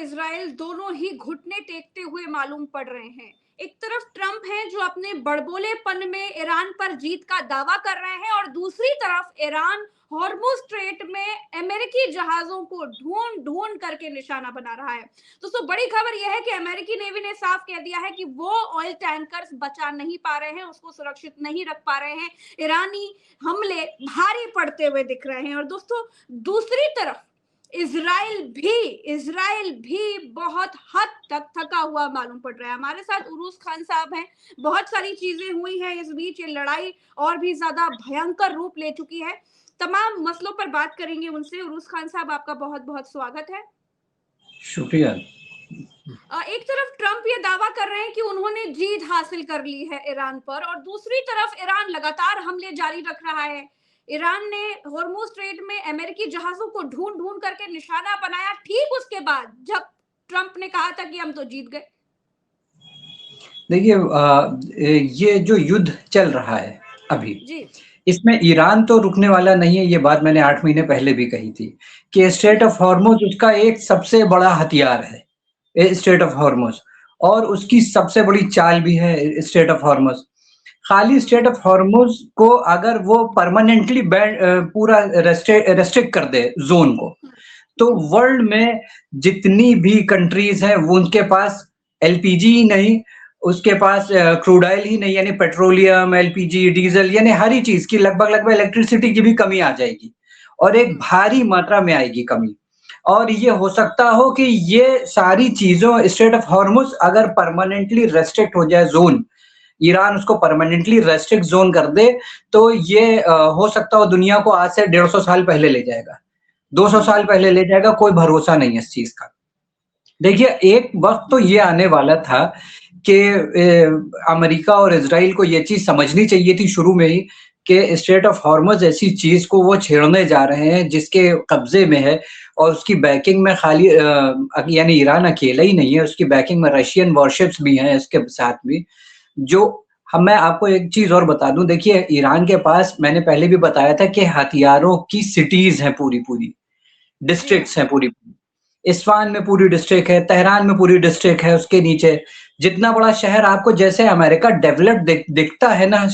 Israel दोनों ही घुटने टेकते हुए मालूम पड़ रहे हैं। एक तरफ ट्रंप हैं जो अपने बड़बोलेपन में ईरान पर जीत का दावा कर रहे हैं और दूसरी तरफ ईरान हॉर्मुज स्ट्रेट में अमेरिकी जहाजों को ढूंढ ढूंढ करके निशाना बना रहा है। दोस्तों, बड़ी खबर यह है कि अमेरिकी नेवी ने साफ कह दिया है कि वो ऑयल टैंकर्स बचा नहीं पा रहे हैं, उसको सुरक्षित नहीं रख पा रहे हैं। ईरानी हमले भारी पड़ते हुए दिख रहे हैं। और दोस्तों, दूसरी तरफ इजराइल भी बहुत हद तक थका हुआ मालूम पड़ रहा है। हमारे साथ उरूस खान साहब हैं। बहुत सारी चीजें हुई हैं इस बीच, ये लड़ाई और भी ज्यादा भयंकर रूप ले चुकी है। तमाम मसलों पर बात करेंगे उनसे। उरूस खान साहब, आपका बहुत बहुत स्वागत है। शुक्रिया। एक तरफ ट्रंप ये दावा कर रहे हैं कि उन्होंने जीत हासिल कर ली है ईरान पर, और दूसरी तरफ ईरान लगातार हमले जारी रख रहा है। ईरान ने हॉर्मुज स्ट्रेट में अमेरिकी जहाजों को ढूंढ ढूंढ करके निशाना बनाया, ठीक उसके बाद जब ट्रंप ने कहा था कि हम तो जीत गए। देखिए, ये जो युद्ध चल रहा है अभी जी, इसमें ईरान तो रुकने वाला नहीं है। ये बात मैंने 8 महीने पहले भी कही थी कि स्ट्रेट ऑफ हॉर्मुज उसका एक सबसे बड़ा हथियार है, स्ट्रेट ऑफ हॉर्मुज, और उसकी सबसे बड़ी चाल भी है स्ट्रेट ऑफ हॉर्मुज। खाली स्ट्रेट ऑफ हॉर्मुज को अगर वो परमानेंटली पूरा रेस्ट्रिक्ट कर दे जोन को, तो वर्ल्ड में जितनी भी कंट्रीज हैं वो उनके पास एलपीजी ही नहीं, उसके पास क्रूड ऑयल ही नहीं, यानी पेट्रोलियम, एलपीजी, डीजल, यानी हर ही चीज की लगभग इलेक्ट्रिसिटी की भी कमी आ जाएगी और एक भारी मात्रा में आएगी कमी। और ये हो सकता हो कि ये सारी चीजों स्ट्रेट ऑफ हॉर्मुज अगर परमानेंटली रेस्ट्रिक्ट हो जाए जोन, ईरान उसको परमानेंटली रेस्ट्रिक्ट जोन कर दे, तो ये हो सकता हो दुनिया को आज से 150 साल पहले ले जाएगा, 200 साल पहले ले जाएगा। कोई भरोसा नहीं है इस चीज का। देखिए, एक वक्त तो ये आने वाला था कि अमेरिका और इजराइल को ये चीज समझनी चाहिए थी शुरू में ही कि स्ट्रेट ऑफ हॉर्मुज ऐसी चीज को वो छेड़ने जा रहे हैं जिसके कब्जे में है, और उसकी बैकिंग में खाली यानी ईरान अकेला ही नहीं है, उसकी बैकिंग में रशियन वॉरशिप्स भी हैं इसके साथ भी। जो मैं आपको एक चीज और बता दूं, देखिए ईरान के पास मैंने पहले भी बताया था कि हथियारों की सिटीज हैं, पूरी डिस्ट्रिक्ट्स हैं, पूरी इस्फान में पूरी डिस्ट्रिक्ट है, तेहरान में पूरी डिस्ट्रिक्ट है, उसके नीचे जितना बड़ा शहर आपको जैसे अमेरिका डेवलप्ड दिखता है ना,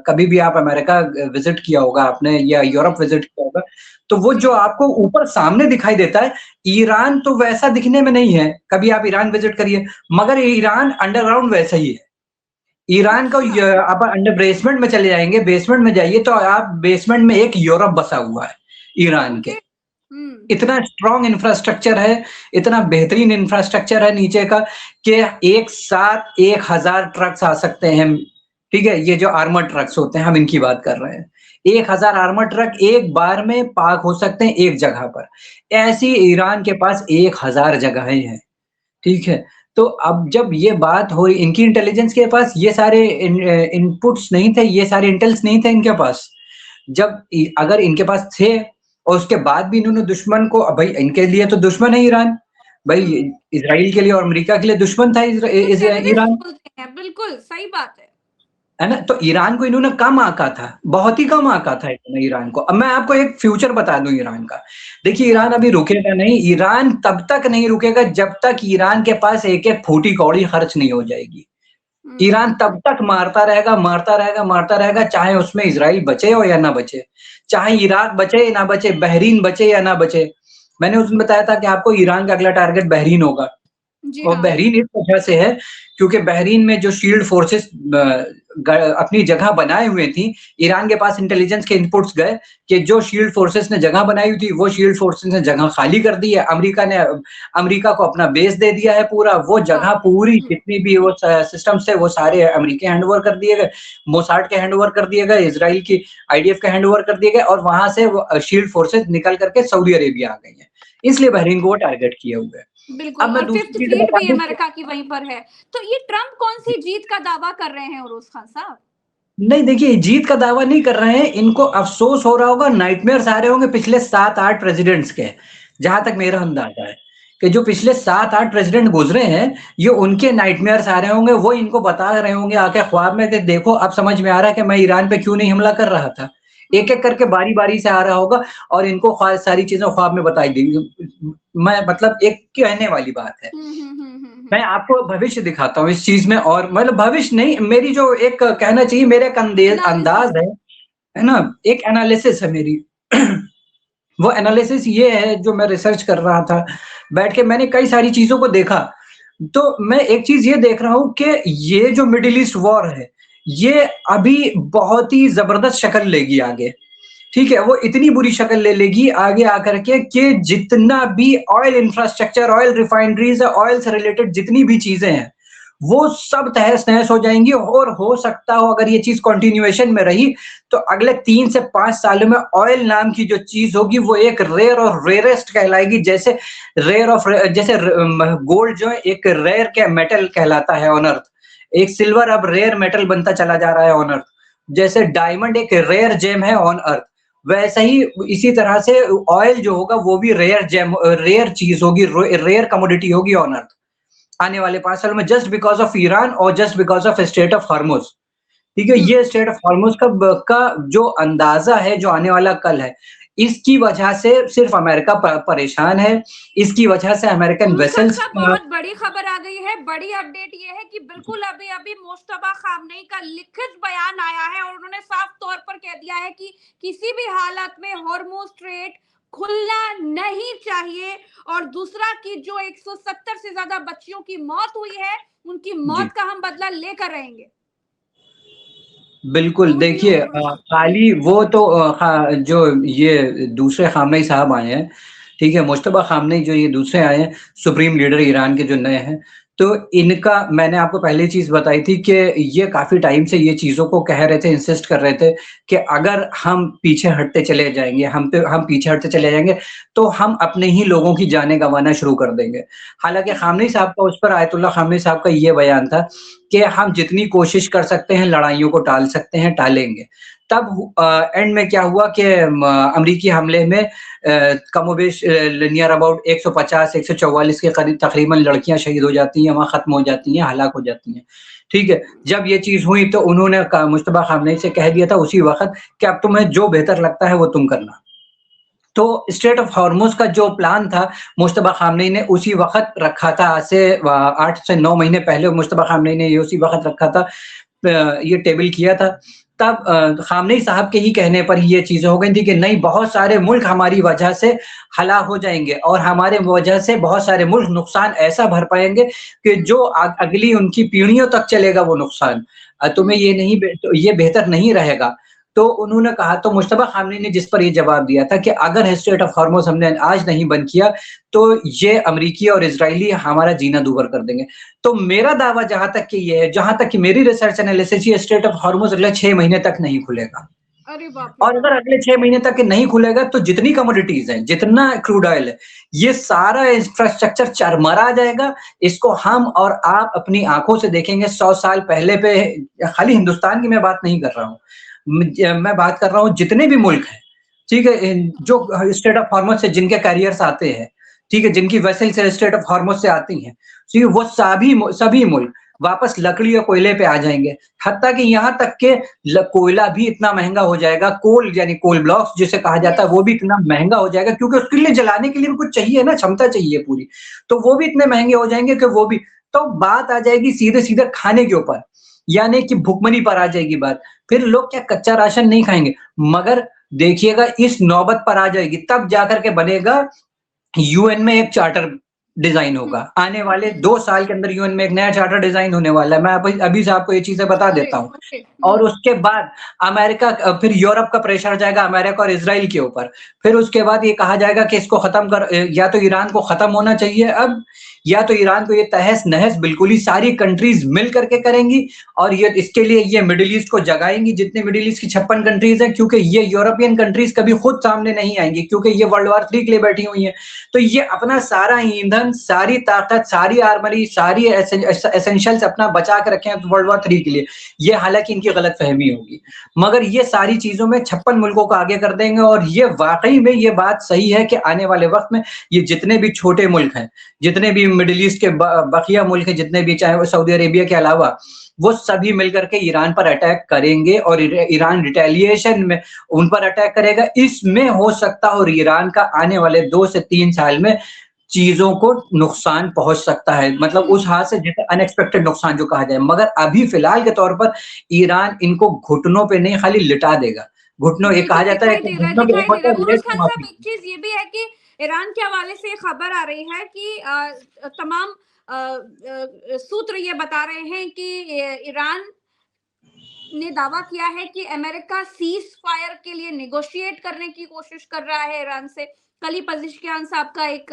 कभी भी आप अमेरिका विजिट किया होगा आपने या यूरोप विजिट किया होगा, तो वो जो आपको ऊपर सामने दिखाई देता है, ईरान तो वैसा दिखने में नहीं है। कभी आप ईरान विजिट करिए, मगर ईरान अंडरग्राउंड वैसा ही है। ईरान का आप अंडर बेसमेंट में चले जाएंगे, बेसमेंट में जाइए तो आप बेसमेंट में एक यूरोप बसा हुआ है ईरान के। इतना स्ट्रॉन्ग इंफ्रास्ट्रक्चर है, इतना बेहतरीन इंफ्रास्ट्रक्चर है नीचे का कि एक साथ 1000 ट्रक्स आ सकते हैं। ठीक है, ये जो आर्मर ट्रक्स होते हैं हम इनकी बात कर रहे हैं, 1000 आर्मर ट्रक एक बार में पार्क हो सकते हैं एक जगह पर। ऐसी ईरान के पास 1000 जगहें हैं। ठीक है, तो अब जब ये बात हो, इनकी इंटेलिजेंस के पास ये सारे इनपुट्स नहीं थे, ये सारे इंटेल्स नहीं थे इनके पास। जब अगर इनके पास थे और उसके बाद भी इन्होंने दुश्मन को, भाई इनके लिए तो दुश्मन है ईरान, भाई इजराइल के लिए और अमेरिका के लिए दुश्मन था ईरान। बिल्कुल सही बात है ना, तो ईरान को इन्होंने कम आंका था, बहुत ही कम आंका था इन्होंने ईरान को। अब मैं आपको एक फ्यूचर बता दूं ईरान का। देखिए, ईरान अभी रुकेगा नहीं, ईरान तब तक नहीं रुकेगा जब तक ईरान के पास एक एक फूटी कौड़ी खर्च नहीं हो जाएगी। ईरान तब तक मारता रहेगा, मारता रहेगा, मारता रहेगा, चाहे उसमें इजराइल बचे हो या ना बचे, चाहे इराक बचे या ना बचे, बहरीन बचे या ना बचे। मैंने उसमें बताया था कि आपको ईरान का अगला टारगेट बहरीन होगा। और बहरीन इस वजह से है क्योंकि बहरीन में जो शील्ड फोर्सेस अपनी जगह बनाए हुए थी, ईरान के पास इंटेलिजेंस के इनपुट्स गए कि जो शील्ड फोर्सेस ने जगह बनाई हुई थी वो शील्ड फोर्सेस ने जगह खाली कर दी है। अमेरिका को अपना बेस दे दिया है पूरा, वो जगह पूरी जितनी भी वो सिस्टम्स थे वो सारे अमेरिकी हैंडओवर कर दिए गए, मोसाड के हैंडओवर कर दिए गए, इजराइल की आईडीएफ के हैंडओवर कर दिए गए, और वहां से शील्ड फोर्सेस निकल करके सऊदी अरेबिया आ गई है। इसलिए बहरीन को वो टारगेट किए हुए है। बिल्कुल, और फिफ्थ फ्लीट भी अमेरिका की वहीं पर है। तो ये ट्रंप कौन सी जीत का दावा कर रहे हैं उरूस खान साहब? नहीं, देखिए, जीत का दावा नहीं कर रहे हैं, इनको अफसोस हो रहा होगा, नाइटमेयर्स आ रहे होंगे पिछले 7-8 प्रेसिडेंट्स के, जहां तक मेरा अंदाजा है कि जो पिछले 7-8 प्रेसिडेंट गुजरे हैं ये उनके नाइटमेयर्स आ रहे होंगे। वो इनको बता रहे होंगे आके ख्वाब में कि देखो अब समझ में आ रहा है कि मैं ईरान पे क्यों नहीं हमला कर रहा था, एक एक करके बारी बारी से आ रहा होगा और इनको सारी चीजें ख्वाब में बताई देंगी। मैं मतलब एक कहने वाली बात है। मैं आपको भविष्य दिखाता हूँ इस चीज में, और मतलब भविष्य नहीं, मेरी जो एक कहना चाहिए मेरा एक अंदाज है ना, एक एनालिसिस है मेरी। वो एनालिसिस ये है, जो मैं रिसर्च कर रहा था बैठ के, मैंने कई सारी चीजों को देखा। तो मैं एक चीज ये देख रहा हूँ कि ये जो मिडिल ईस्ट वॉर है, ये अभी बहुत ही जबरदस्त शक्ल लेगी आगे। ठीक है, वो इतनी बुरी शक्ल ले लेगी आगे आकर के कि जितना भी oil infrastructure, oil refineries, oil से रिलेटेड जितनी भी चीजें हैं, वो सब तहस नहस हो जाएंगी। और हो सकता हो अगर ये चीज कंटिन्यूएशन में रही तो अगले 3 से 5 सालों में ऑयल नाम की जो चीज होगी वो एक रेयर और रेयरेस्ट कहलाएगी। जैसे जैसे गोल्ड जो है एक रेयर के मेटल कहलाता है ऑन अर्थ, एक सिल्वर अब रेयर मेटल बनता चला जा रहा है ऑन अर्थ, जैसे डायमंड एक रेयर जेम है ऑन अर्थ, वैसे ही इसी तरह से ऑयल जो होगा वो भी रेयर जेम, रेयर चीज होगी, रेयर कमोडिटी होगी ऑन अर्थ आने वाले 5 सालों में, जस्ट बिकॉज ऑफ ईरान और just because of state of Hormuz. ठीक है, ये स्टेट ऑफ हॉर्मुज का जो अंदाजा है, जो आने वाला कल है, इसकी वजह से सिर्फ अमेरिका परेशान है। इसकी वजह से अमेरिकन वेसल्स बहुत बड़ी खबर आ गई है, बड़ी अपडेट ये है कि बिल्कुल अभी अभी मुश्तबा खामनेई का लिखित बयान आया है और उन्होंने साफ तौर पर कह दिया है कि किसी भी हालत में हॉर्मुज स्ट्रेट खुलना नहीं चाहिए। और दूसरा कि जो 170 से ज्यादा बच्चियों की मौत हुई है, उनकी मौत का हम बदला लेकर रहेंगे। बिल्कुल, देखिए खाली वो तो जो ये दूसरे खामनेई साहब आए हैं, ठीक है, मुश्तबा खामनेई जो ये दूसरे आए हैं, सुप्रीम लीडर ईरान के जो नए हैं, तो इनका मैंने आपको पहले चीज़ बताई थी कि ये काफ़ी टाइम से ये चीज़ों को कह रहे थे, इंसिस्ट कर रहे थे कि अगर हम पीछे हटते चले जाएँगे, हम पीछे हटते चले जाएँगे, तो हम अपने ही लोगों की जानें गँवाना शुरू कर देंगे। हालाँकि खामनेई साहब का उस पर आयतुल्लाह खामनेई साहब का ये बयान था कि हम जितनी कोशिश कर सकते हैं, लड़ाइयों को टाल सकते हैं, टालेंगे। तब एंड में क्या हुआ कि अमरीकी हमले में कमोबेश नियर अबाउट 150-144 के करीब तकरीबन लड़कियां शहीद हो जाती हैं, वहां खत्म हो जाती हैं, हलाक हो जाती हैं। ठीक है, जब ये चीज हुई तो उन्होंने मुश्तबा खामनेई से कह दिया था उसी वक्त कि अब तुम्हें जो बेहतर लगता है वो तुम करना। तो स्टेट ऑफ हॉर्मुज का जो प्लान था मुश्तबा खामनेई ने उसी वक्त रखा था, आज से 8 से 9 महीने पहले मुश्तबा खामनेई ने ये उसी वक्त रखा था, ये टेबल किया था। तब खामनेई साहब के ही कहने पर ये चीजें हो गई थी कि नहीं, बहुत सारे मुल्क हमारी वजह से हलाक हो जाएंगे और हमारे वजह से बहुत सारे मुल्क नुकसान ऐसा भर पाएंगे कि जो अगली उनकी पीढ़ियों तक चलेगा वो नुकसान। तुम्हें ये नहीं, तो ये बेहतर नहीं रहेगा। तो उन्होंने कहा, तो मुश्तबा खामनेई ने जिस पर ये जवाब दिया था कि अगर स्टेट ऑफ हॉर्मुज हमने आज नहीं बंद किया तो ये अमरीकी और इजरायली हमारा जीना दूभर कर देंगे। तो मेरा दावा जहां तक कि ये है, जहां तक कि मेरी रिसर्च एनालिसिस, ये स्टेट ऑफ हॉर्मुज अगले 6 महीने तक नहीं खुलेगा। अरे बाप रे। और अगर अगले 6 महीने तक नहीं खुलेगा तो जितनी कमोडिटीज हैं, जितना क्रूड ऑयल है, ये सारा इंफ्रास्ट्रक्चर चरमरा जाएगा। इसको हम और आप अपनी आंखों से देखेंगे। 100 साल पहले पे, खाली हिंदुस्तान की मैं बात नहीं कर रहा हूँ, मैं बात कर रहा हूँ जितने भी मुल्क हैं, ठीक है, जो स्टेट ऑफ हॉर्मुज से जिनके कैरियर्स आते हैं, ठीक है, जिनकी वेसल से स्टेट ऑफ हॉर्मुज से आती हैं, तो वो सभी मुल्क वापस लकड़ी और कोयले पे आ जाएंगे। हत्ता कि यहाँ तक के कोयला भी इतना महंगा हो जाएगा, कोल यानी कोल ब्लॉक्स जिसे कहा जाता है, वो भी इतना महंगा हो जाएगा क्योंकि उसके लिए जलाने के लिए भी कुछ चाहिए ना, क्षमता चाहिए पूरी, तो वो भी इतने महंगे हो जाएंगे कि वो भी, तो बात आ जाएगी सीधे सीधे खाने के ऊपर, यानी कि भुखमरी पर आ जाएगी बात। फिर लोग क्या कच्चा राशन नहीं खाएंगे, मगर देखिएगा इस नौबत पर आ जाएगी तब जाकर के बनेगा यूएन में एक चार्टर डिजाइन होगा। आने वाले 2 साल के अंदर यूएन में एक नया चार्टर डिजाइन होने वाला है। मैं अभी से आपको ये चीजें बता देता हूँ। और उसके बाद अमेरिका, फिर यूरोप का प्रेशर जाएगा अमेरिका और इजराइल के ऊपर। फिर उसके बाद ये कहा जाएगा कि इसको खत्म कर, या तो ईरान को खत्म होना चाहिए अब, या तो ईरान को ये तहस नहस बिल्कुल ही सारी कंट्रीज मिल करके करेंगी और ये इसके लिए ये मिडिल ईस्ट को जगाएंगी, जितने मिडिल ईस्ट की 56 कंट्रीज हैं, क्योंकि ये यूरोपियन कंट्रीज कभी खुद सामने नहीं आएंगी क्योंकि ये वर्ल्ड वॉर 3 के लिए बैठी हुई हैं। तो ये अपना सारा ईंधन ईरान सारी ताकत, सारी आर्मरी, सारी एसेंशियल्स अपना बचा के रखे हैं वर्ल्ड वॉर 3 के लिए। ये हालाँकि इनकी गलतफ़हमी होगी। मगर ये सारी चीज़ों में 56 मुल्कों को आगे कर देंगे और ये वाक़ई में ये बात सही है कि आने वाले वक़्त में ये जितने भी छोटे मुल्क हैं, जितने भी मिडल ईस्ट के बकिया मुल्क हैं, जितने भी चाहे वो सऊदी अरेबिया के अलावा, वो सभी मिलकर के ईरान पर अटैक करेंगे और ईरान रिटेलिएशन में उन पर अटैक करेगा। इसमें हो सकता है और ईरान का आने वाले 2 से 3 साल में चीज़ों को नुकसान पहुँच सकता है। मतलब उस हाथ से जैसे अनएक्सपेक्टेड नुकसान जो कहा जाए। मगर अभी फ़िलहाल के तौर पर ईरान इनको घुटनों पे नहीं खाली लिटा देगा। घुटनों ये कहा जाता है कि घुटनों पे एक होता है उरुस लेट खान माफ़ी। साहब, एक चीज़ ये भी है कि ईरान के हवाले से खबर आ रही है कि तमाम सूत्र ये बता रहे हैं कि ईरान ने दावा किया है कि अमेरिका सीज फायर के लिए नेगोशिएट करने की कोशिश कर रहा है ईरान से। कल ही पज़ेश्कियान साहब का एक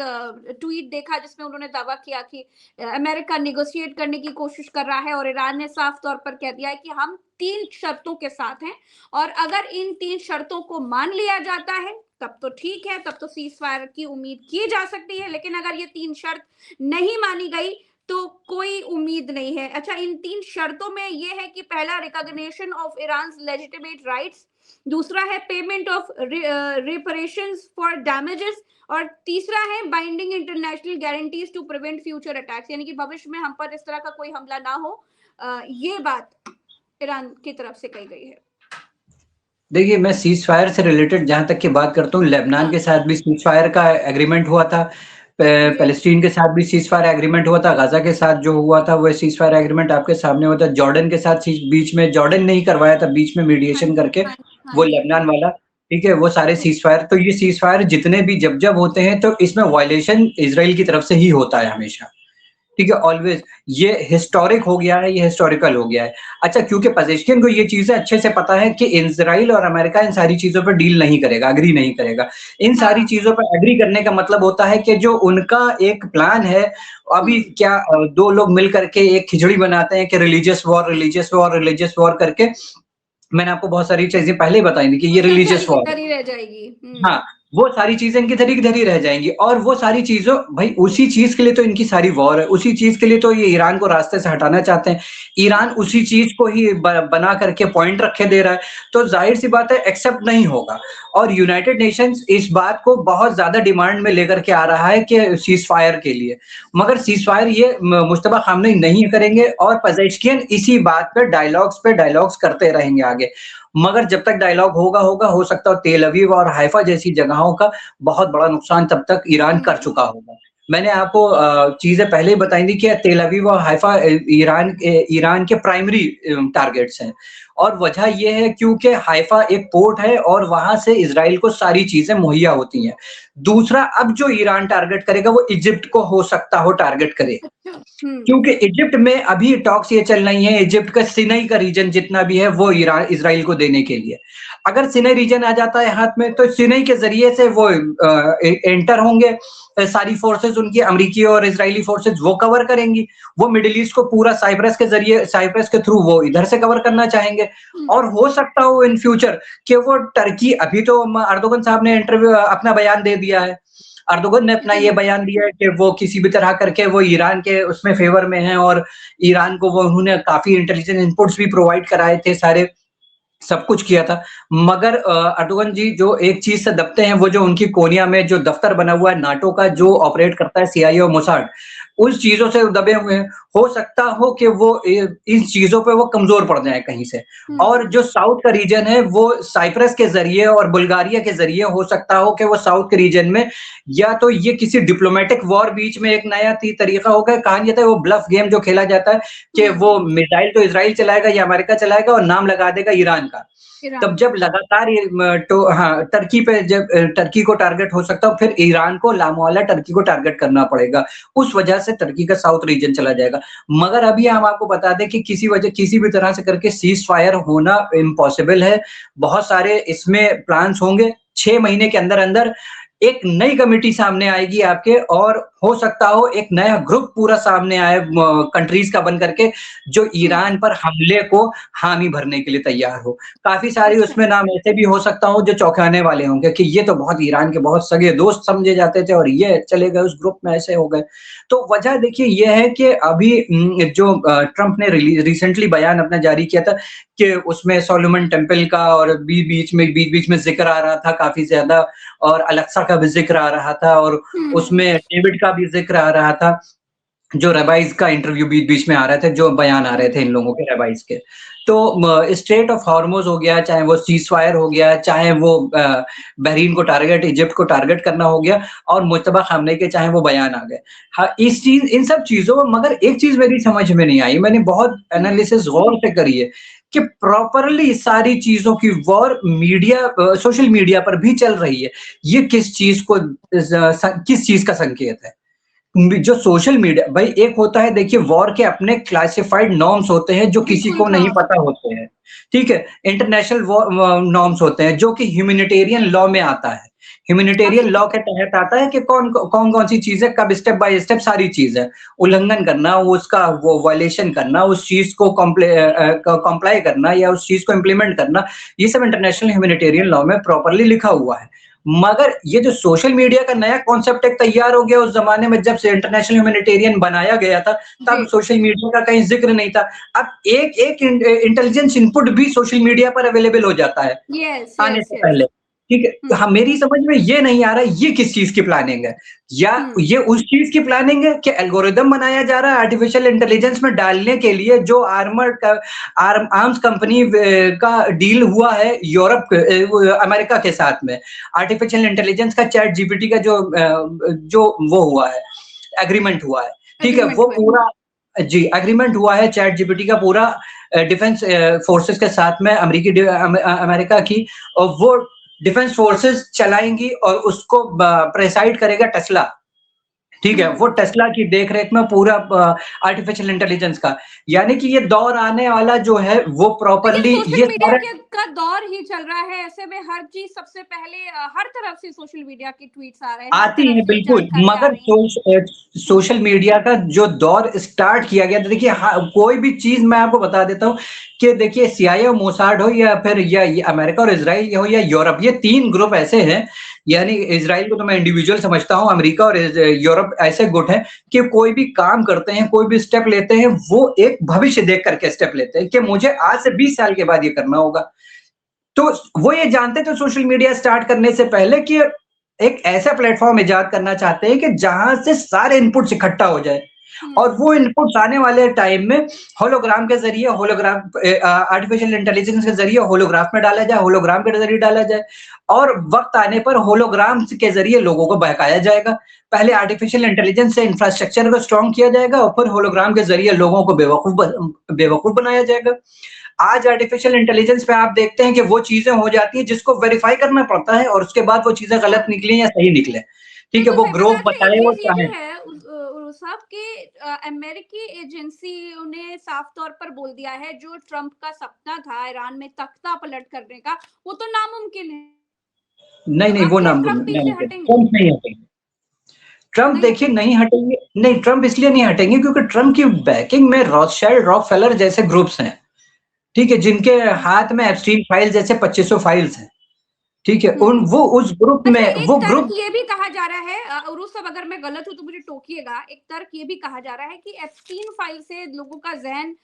ट्वीट देखा जिसमें उन्होंने दावा किया कि अमेरिका नेगोशिएट करने की कोशिश कर रहा है और ईरान ने साफ तौर पर कह दिया है कि हम 3 शर्तों के साथ हैं और अगर इन 3 शर्तों को मान लिया जाता है तब तो ठीक है, तब तो सीज फायर की उम्मीद की जा सकती है, लेकिन अगर ये 3 शर्त नहीं मानी गई तो कोई उम्मीद नहीं है। अच्छा, इन 3 शर्तों में ये है कि पहला recognition of Iran legitimate rights, दूसरा है payment of reparations for damages और तीसरा है binding international guarantees to prevent future attacks, यानी कि भविष्य में हम पर इस तरह का कोई हमला ना हो। ये बात ईरान की तरफ से कही गई है। देखिए, मैं सीज़ फायर से रिलेटेड जहाँ तक की बात करता हूँ, लेबनान के साथ भी सीज़ फायर का एग्रीमेंट हुआ था। पैलेस्टीन के साथ भी सीज़ फायर एग्रीमेंट हुआ था। गाज़ा के साथ जो हुआ था वो सीज़ फायर एग्रीमेंट आपके सामने हुआ था। जॉर्डन के साथ बीच में जॉर्डन ने ही करवाया था, बीच में मीडिएशन करके, वो लेबनान वाला, ठीक है? वो सारे सीज़ फायर, तो ये सीज़ फायर जितने भी जब होते हैं तो इसमें वायलेशन इज़राइल की तरफ से ही होता है हमेशा। ठीक है, ऑलवेज ये हिस्टोरिक हो गया है, ये हिस्टोरिकल हो गया है। अच्छा, क्योंकि पज़ेश्किन को ये चीज़ें अच्छे से पता है कि इज़राइल और अमेरिका इन सारी चीज़ों पर डील नहीं करेगा, एग्री नहीं करेगा। इन सारी चीज़ों पर एग्री करने का मतलब होता है कि जो उनका एक प्लान है, अभी क्या 2 लोग मिल करके एक खिचड़ी बनाते हैं कि religious war, religious war, religious war करके। मैंने आपको बहुत सारी चीज़ें पहले ही बताई थी कि ये रिलीजियस वॉर है। रह जाएगी। हाँ, वो सारी चीज़ें इनकी धरी की धरी रह जाएँगी और वो सारी चीज़ों भाई उसी चीज़ के लिए तो इनकी सारी वॉर है, उसी चीज़ के लिए तो ये ईरान को रास्ते से हटाना चाहते हैं। ईरान उसी चीज़ को ही बना करके पॉइंट रखे दे रहा है, तो ज़ाहिर-सी बात है एक्सेप्ट नहीं होगा और यूनाइटेड नेशंस इस बात को बहुत ज़्यादा डिमांड में लेकर के आ रहा है कि सीज़ फायर के लिए। मगर सीज़ फायर ये मुश्तबा खामनेई नहीं करेंगे और पज़ेश्किन इसी बात पे डायलॉग्स करते रहेंगे आगे। मगर जब तक डायलॉग होगा, हो सकता है तेल अवीव और हाइफा जैसी जगहों का बहुत बड़ा नुकसान तब तक ईरान कर चुका होगा। मैंने आपको चीज़ें पहले ही बताई थी कि तेल अवीव और हाइफा ईरान के प्राइमरी टारगेट्स हैं और वजह ये है क्योंकि हाइफा एक पोर्ट है और वहाँ से इज़राइल को सारी चीज़ें मुहैया होती हैं। दूसरा, अब जो ईरान टारगेट करेगा वो इजिप्ट को हो सकता हो टारगेट करे। क्योंकि इजिप्ट में अभी टॉक्स ये चल रही हैं, इजिप्ट का सिनाई का रीजन जितना भी है वो इज़राइल को देने के लिए। अगर सिनाई रीजन आ जाता है हाथ में तो सिनाई के ज़रिए से वो एंटर होंगे, सारी फोर्सेस उनकी अमेरिकी और इज़राइली फोर्सेस वो कवर करेंगी। वो मिडल ईस्ट को पूरा साइप्रस के थ्रू वो इधर से कवर करना चाहेंगे और हो सकता हो इन फ्यूचर कि वो टर्की, अभी तो अर्दोगन साहब ने अपना बयान दे दिया है। अर्दोगन ने अपना ये बयान दिया है कि वो किसी भी तरह करके वो ईरान के उसमें फेवर में हैं और ईरान को वो उन्होंने काफ़ी इंटेलिजेंस इनपुट्स भी प्रोवाइड कराए थे, सारे सब कुछ किया था। मगर अर्दोगन जी जो एक चीज़ से दबते हैं, वो जो उनकी कोनिया में जो दफ्तर बना हुआ है नाटो का जो ऑपरेट करता है सीआईए और मोसाड, उस चीज़ों से दबे हुए हैं। हो सकता हो कि वो इन चीज़ों पे वो कमज़ोर पड़ जाएँ कहीं से। और जो साउथ का रीजन है वो साइप्रस के ज़रिए और बुल्गारिया के ज़रिए हो सकता हो कि वो साउथ के रीजन में या तो ये किसी डिप्लोमेटिक वॉर बीच में एक नया तरीका होगा। कहा जाता है वो ब्लफ गेम जो खेला जाता है कि वो मिसाइल तो इज़राइल चलाएगा या अमेरिका चलाएगा और नाम लगा देगा ईरान का। तब जब लगातार टर्की पे जब टर्की को टारगेट हो सकता है, फिर ईरान को लामोहल्ला टर्की को टारगेट करना पड़ेगा। उस वजह से टर्की का साउथ रीजन चला जाएगा। मगर अभी हम आपको बता दें कि किसी भी तरह से करके सीज़ फायर होना इम्पॉसिबल है। बहुत सारे इसमें प्लान्स होंगे। 6 महीने के अंदर-अंदर एक नई कमिटी सामने आएगी आपके और हो सकता हो एक नया ग्रुप पूरा सामने आए कंट्रीज का बन करके, जो ईरान पर हमले को हामी भरने के लिए तैयार हो। काफ़ी सारी अच्छा। उसमें नाम ऐसे भी हो सकता हो जो चौंकाने वाले होंगे कि ये तो बहुत ईरान के बहुत सगे दोस्त समझे जाते थे और ये चले गए उस ग्रुप में, ऐसे हो गए। तो वजह देखिए ये है कि अभी जो ट्रम्प ने रिसेंटली बयान अपना जारी किया था कि उसमें सोलोमन टेम्पल का और बीच-बीच में ज़िक्र आ रहा था काफ़ी ज़्यादा, और अलेक्सा का भी ज़िक्र आ रहा था, और हुँ। उसमें डेविड का भी ज़िक्र आ रहा था। जो रैबाइज़ का इंटरव्यू बीच-बीच में आ रहे थे, जो बयान आ रहे थे इन लोगों के रैबाइज़ के। तो स्ट्रेट ऑफ हॉर्मुज़ हो गया, चाहे वो सीज़फायर हो गया, चाहे वो बहरीन को टारगेट, इजिप्ट को टारगेट करना हो गया, और मुज्तबा खामनेई के चाहे वो बयान आ गए। हाँ, इन सब चीज़ों में मगर एक चीज़ मेरी समझ में नहीं आई, मैंने बहुत हुँ। एनालिसिस गौर से करी है कि प्रॉपरली सारी चीज़ों की वॉर मीडिया सोशल मीडिया पर भी चल रही है। ये किस चीज़ को किस चीज़ का संकेत है? जो सोशल मीडिया भाई, एक होता है देखिए वॉर के अपने क्लासिफाइड नॉर्म्स होते हैं जो किसी बिल्कुल को नहीं कहा। पता होते हैं, ठीक है? इंटरनेशनल नॉर्म्स होते हैं जो कि ह्यूमैनिटेरियन लॉ में आता है। अभी ह्यूमैनिटेरियन लॉ के तहत आता है कि कौन-कौन सी चीज़ें कब स्टेप बाय स्टेप सारी चीज़ें उल्लंघन करना, वो उसका वो वायलेशन करना, उस चीज़ को कॉम्प्लाई करना या उस चीज़ को इम्प्लीमेंट करना, ये सब इंटरनेशनल ह्यूमैनिटेरियन लॉ में प्रॉपर्ली लिखा हुआ है। मगर ये जो सोशल मीडिया का नया कॉन्सेप्ट एक तैयार हो गया उस ज़माने में जब से इंटरनेशनल ह्यूमैनिटेरियन बनाया गया था, जी। तब सोशल मीडिया का कहीं ज़िक्र नहीं था। अब एक इंटेलिजेंस इनपुट भी सोशल मीडिया पर अवेलेबल हो जाता है, यस, आने यस, से यस। पहले, ठीक है? तो हुँ। हाँ, मेरी समझ में ये नहीं आ रहा है ये किस चीज़ की प्लानिंग है? या हुँ। ये उस चीज़ की प्लानिंग है कि एल्गोरिदम बनाया जा रहा है आर्टिफिशियल इंटेलिजेंस में डालने के लिए जो आर्म्स कंपनी का डील हुआ है अमेरिका के साथ में। आर्टिफिशियल इंटेलिजेंस का चैट जीपीटी का जो वो हुआ है, एग्रीमेंट हुआ है, ठीक है? एग्रीमेंट वो हुआ है। पूरा जी, एग्रीमेंट हुआ है चैट जीपीटी का पूरा डिफेंस फोर्सेस के साथ में अमेरिका की, और वो डिफेंस फोर्सेस चलाएँगी और उसको प्रेसाइड करेगा टेस्ला। ठीक है, हुँ। वो टेस्ला की देख-रेख में पूरा आर्टिफिशियल इंटेलिजेंस का, यानी कि ये दौर आने वाला जो है वो लेकिन प्रॉपर्ली सोशल ये मीडिया सारे के का दौर ही चल रहा है, ऐसे में हर चीज़ सबसे पहले हर तरफ से सोशल मीडिया के ट्वीट्स आ रहे हैं, हर आती तरफ है से बिल्कुल, जानकारी आ मगर रही है। हुँ। सोशल मीडिया का जो दौर स्टार्ट किया गया था, देखिए हाँ, कोई भी चीज़ मैं आपको बता देता हूँ कि देखिए सीआईए और मोसाड हो या फिर या ये अमेरिका और इज़राइल हो या यूरोप, ये 3 ग्रुप ऐसे हैं, यानी इज़राइल को तो मैं इंडिविजुअल समझता हूँ, अमेरिका और यूरोप ऐसे गुट हैं कि कोई भी काम करते हैं, कोई भी स्टेप लेते हैं, वो एक भविष्य देख कर के स्टेप लेते हैं कि मुझे आज से 20 साल के बाद ये करना होगा। तो वो ये जानते थे सोशल मीडिया स्टार्ट करने से पहले कि एक ऐसा प्लेटफ़ॉर्म इजाद करना चाहते हैं कि जहाँ से सारे इनपुट्स इकट्ठा हो जाए, और हुँ। वो इनपुट्स आने वाले टाइम में होलोग्राम के ज़रिए आर्टिफ़िशियल इंटेलिजेंस के ज़रिए होलोग्राफ में डाला जाए, होलोग्राम के ज़रिए डाला जाए, और वक़्त आने पर होलोग्राम्स के ज़रिए लोगों को बहकाया जाएगा। पहले आर्टिफ़िशियल इंटेलिजेंस से इंफ्रास्ट्रक्चर को स्ट्रॉन्ग किया जाएगा और फिर होलोग्राम के ज़रिए लोगों को बेवकूफ़ बनाया जाएगा। आज आर्टिफिशियल इंटेलिजेंस पे आप देखते हैं कि वो चीज़ें हो जाती हैं जिसको वेरीफ़ाई करना पड़ता है और उसके बाद वो चीज़ें गलत हाँ। निकलें या सही निकलें। ठीक है? बिल्कुल वो सही बात है। ग्रोव अच्छा, एक बताए वो चीज़ ये भी चाहें। है साहब कि अमेरिकी एजेंसियों ने साफ तौर पर बोल दिया है, जो ट्रम्प का सपना था ईरान में तख्ता पलट करने का, वो तो नामुमकिन है। नहीं, तो नहीं, अब वो क्या नाम ट्रम्प पीछे नामुमकिन हटेंगे? ट्रम्प नहीं हटेंगे। ट्रम्प नहीं देखिए हटेंगे? नहीं हटेंगे, नहीं, ट्रम्प इसलिए नहीं हटेंगे क्योंकि ट्रम्प की बैकिंग में रॉथशाइल्ड, रॉकफेलर जैसे ग्रुप्स हैं, ठीक है? जिनके हुँ। हाथ में एप्स्टीन फाइल्स जैसे 2500 फाइल्स हैं, ठीक है? हुँ। वो उस ग्रुप अच्छा, में एक वो तर्क ग्रुप ये भी कहा जा रहा है उरुस साहब, अगर मैं गलत हूँ तो मुझे टोकिएगा। एक तर्क ये भी कहा जा रहा है कि एप्स्टीन फाइल से लोगों का ज़हन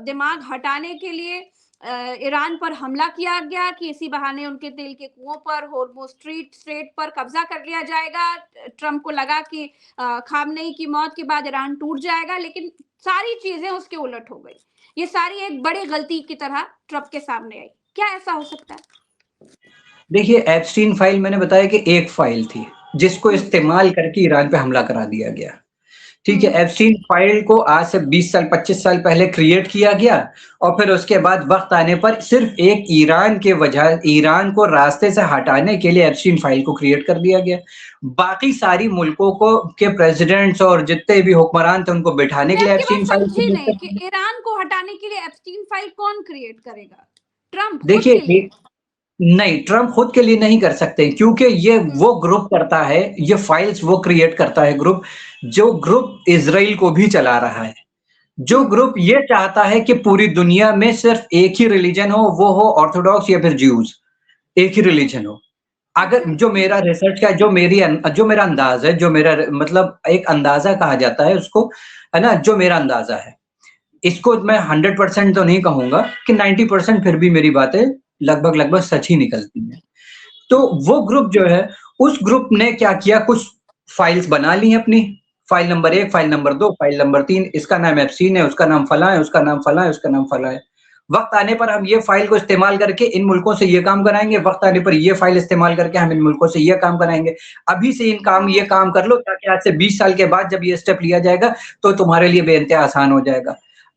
दिमाग हटाने के लिए ईरान पर हमला किया गया कि इसी बहाने उनके तेल के कुओं पर, होर्मुज़ स्ट्रेट पर कब्ज़ा कर लिया जाएगा। ट्रम्प को लगा कि खामनेई की मौत के बाद ईरान टूट जाएगा, लेकिन सारी चीज़ें उसके उलट हो गई। ये सारी एक बड़ी गलती की तरह ट्रम्प के सामने आई। क्या ऐसा हो सकता है? देखिए एप्स्टीन फाइल मैंने बताया कि एक फाइल थी, जिसको हुँ। इस्तेमाल करके ईरान पे हमला करा दिया गया। ठीक है, हुँ। एप्स्टीन फाइल को आज से 20 साल 25 साल पहले क्रिएट किया गया, और फिर उसके बाद वक़्त आने पर सिर्फ़ एक ईरान को रास्ते से हटाने के लिए एप्स्टीन फाइल को क्रिएट कर दिया गया। बाकी सारी मुल्कों को के प्रेज़िडेंट्स और जितने भी हुक्मरान थे उनको बिठाने के मैं लिए आपकी बात एप्स्टीन फाइल समझी क्रिएट नहीं कर कि दी। ईरान को हटाने के लिए एप्स्टीन फाइल कौन क्रिएट करेगा? ट्रम्प खुद देखिए के लिए? नहीं, ट्रम्प खुद के लिए नहीं कर सकते क्योंकि ये वो ग्रुप करता है, ये फाइल्स वो क्रिएट करता है ग्रुप, जो ग्रुप इज़राइल को भी चला रहा है। जो ग्रुप ये चाहता है कि पूरी दुनिया में सिर्फ एक ही रिलीजन हो, वो हो ऑर्थोडॉक्स या फिर ज्यूज़, एक ही रिलीजन हो। अगर जो मेरा रिसर्च का जो मेरा अंदाज़ है, जो मेरा मतलब एक अंदाज़ा कहा जाता है उसको, है ना? जो मेरा अंदाज़ा है। इसको मैं 100% तो नहीं कहूँगा कि 90% फिर भी मेरी बातें लगभग-लगभग सच ही निकलती हैं। तो वो ग्रुप जो है, उस ग्रुप ने क्या किया कुछ फाइल्स बना ली अपनी, file number 1, file number 2, file number 3 इसका नाम एप्सिन है, उसका नाम फलाँ है, उसका नाम फलाँ है, उसका नाम फलाँ है। वक़्त आने पर हम ये फाइल को इस्तेमाल करके इन मुल्कों से ये काम कराएँगे, वक़्त आने पर ये फाइल इस्तेमाल करके हम इन मुल्कों से ये काम कराएँगे। अभी से ये काम कर लो ताकि आज से 20 साल के बाद जब ये स्टेप लिया जाएगा, तो तुम्हारे लिए बेइंतहा आसान हो जाएगा।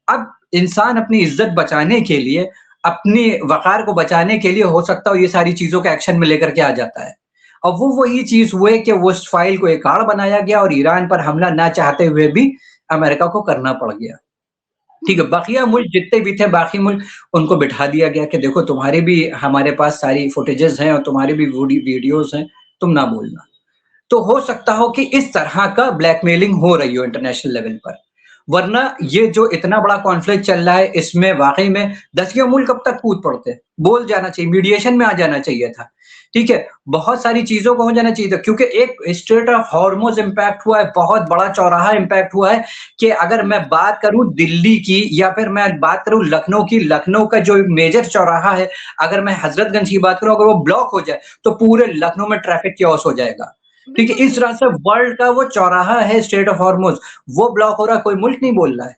अब इंसान अपनी इज़्ज़त बचाने के लिए, अपनी वक़ार को बचाने के लिए हो सकता हो ये सारी चीज़ों को एक्शन में लेकर के आ जाता है। और वो वही चीज़ हुए कि वो उस फ़ाइल को एक आड़ बनाया गया और ईरान पर हमला ना चाहते हुए भी अमेरिका को करना पड़ गया। ठीक है, बकिया मुल्क जितने भी थे बाकी मुल्क उनको बिठा दिया गया कि देखो तुम्हारी भी हमारे पास सारी फुटेजेस हैं और तुम्हारी भी वीडियोज़ हैं, तुम ना बोलना। तो हो सकता हो कि इस तरह का ब्लैकमेलिंग हो रही हो इंटरनेशनल लेवल पर। वरना ये जो इतना बड़ा कॉन्फ्लिक्ट चल रहा है, इसमें वाक़ई में दसियों मुल्क कब तक कूद पड़ते। बोल जाना चाहिए, मीडिएशन में आ जाना चाहिए था। ठीक है? बहुत सारी चीज़ों को हो जाना चाहिए था क्योंकि एक स्ट्रेट ऑफ हॉर्मुज़ इम्पैक्ट हुआ है, बहुत बड़ा चौराहा इम्पैक्ट हुआ है कि अगर मैं बात करूँ दिल्ली की या फिर मैं बात करूँ लखनऊ की, लखनऊ का जो मेजर चौराहा है, अगर मैं हज़रतगंज की बात करूँ, अगर वो ब्लॉक हो जाए, तो पूरे लखनऊ में ट्रैफिक chaos हो जाएगा। ठीक है, इस तरह से वर्ल्ड का वो चौराहा है स्ट्रेट ऑफ हॉर्मुज़, वो ब्लॉक हो रहा है, कोई मुल्क नहीं बोल रहा है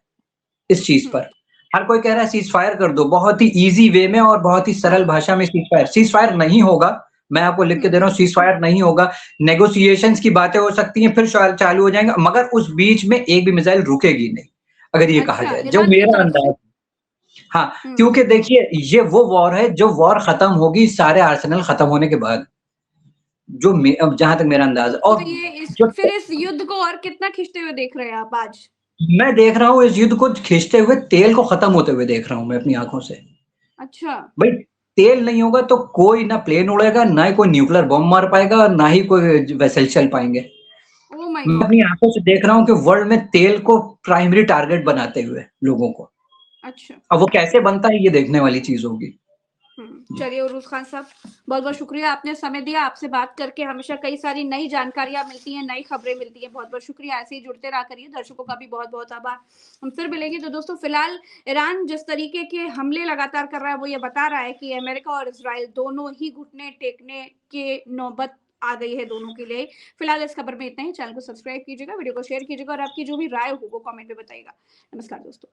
इस चीज़ पर। हर कोई कह रहा है सीज़ फायर कर दो, बहुत ही ईज़ी वे में और बहुत ही सरल भाषा में सीज़ फायर नहीं होगा, मैं आपको लिख के दे रहा हूँ सीज़ फायर नहीं होगा, नेगोशिएशंस की बातें हो सकती हैं, फिर चालू हो जाएँगे, मगर उस बीच में एक भी मिसाइल रुकेगी नहीं, अगर ये कहा अच्छा, जाए, जो ईरान की मेरा तरफ से? अंदाज़ है। हाँ, क्योंकि देखिए ये वो वॉर है, जो वॉर खत्म होगी सारे आर्सेनल खत्म होने के बाद। जो अब जहाँ तक मेरा अंदाज़ है तो और ये जो इस युद्ध को और कितना खींचते हुए देख रहे हैं आप आज? मैं देख रहा हूँ इस युद्ध को खींचते हुए तेल को खत्म होते हुए देख रहा हूँ मैं अपनी आँखों से। अच्छा। भाई तेल नहीं होगा तो कोई ना प्लेन उड़ेगा, ना ही कोई न्यूक्लियर बॉम्ब मार पाएगा और ना ही कोई वेसल चल पाएँगे। ओह माय मैं गॉड! अपनी आँखों से देख रहा हूँ कि वर्ल्ड में तेल को प्राइमरी टारगेट बनाते हुए लोगों को। अच्छा। अब वो कैसे बनता है ये देखने वाली चीज़ होगी। चलिए उरूस खान साहब, बहुत-बहुत शुक्रिया आपने समय दिया, आपसे बात करके हमेशा कई सारी नई जानकारियाँ मिलती हैं, नई खबरें मिलती हैं, बहुत-बहुत शुक्रिया, ऐसे ही जुड़ते रहा करिए, दर्शकों का भी बहुत-बहुत आभार। हम फिर मिलेंगे, तो दोस्तों फिलहाल ईरान जिस तरीके के हमले लगातार कर रहा है, वो ये बता रहा है कि अमेरिका और इज़राइल दोनों ही घुटने टेकने के नौबत आ गई है दोनों के लिए। फिलहाल इस खबर में इतना ही, चैनल को सब्सक्राइब कीजिएगा, वीडियो को शेयर कीजिएगा और आपकी जो भी राय हो वो कमेंट में बताइएगा। नमस्कार दोस्तों।